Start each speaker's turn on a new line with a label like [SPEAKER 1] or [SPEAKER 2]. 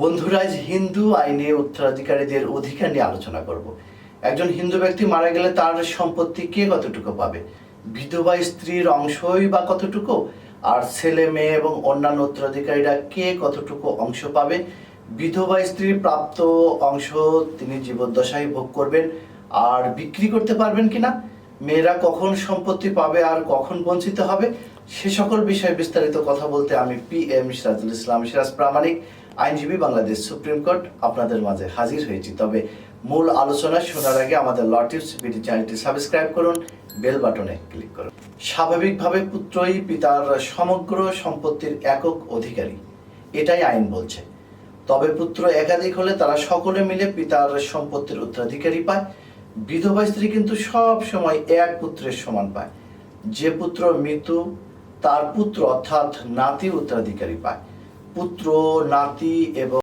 [SPEAKER 1] বন্ধুরা, আজ হিন্দু আইনে উত্তরাধিকারীদের অধিকার নিয়ে আলোচনা করব। একজন হিন্দু ব্যক্তি মারা গেলে তার সম্পত্তি কে কতটুকু পাবে, বিধবা স্ত্রীর অংশই বা কতটুকু, আর ছেলে মেয়ে এবং অন্যান্য উত্তরাধিকারীরা কে কতটুকু অংশ পাবে। বিধবা স্ত্রীর প্রাপ্ত অংশ তিনি জীবদ্দশায় ভোগ করবেন আর বিক্রি করতে পারবেন কিনা, মেয়েরা কখন সম্পত্তি পাবে আর কখন বঞ্চিত হবে, সে সকল বিষয়ে বিস্তারিত কথা বলতে আমি PM সিরাজুল ইসলাম সিরাজ প্রামাণিক, আইনজীবী, বাংলাদেশ সুপ্রিম কোর্ট, আপনাদের মাঝে হাজির হয়েছি। তবে মূল আলোচনা শোনার আগে আমাদের ল টিপস বিডি চ্যানেলটি সাবস্ক্রাইব করুন, বেল বাটনে ক্লিক করুন। স্বাভাবিকভাবে পুত্রই পিতার সমগ্র সম্পত্তির একক অধিকারী, এটাই আইন বলছে। তবে পুত্র একাধিক হলে তারা সকলে মিলে পিতার সম্পত্তির উত্তরাধিকারী পায়। বিধবা স্ত্রী কিন্তু সব সময় এক পুত্রের সমান পায়। যে পুত্র মৃত তার পুত্র অর্থাৎ নাতি উত্তরাধিকারী পায়। পুত্র, নাতি এবং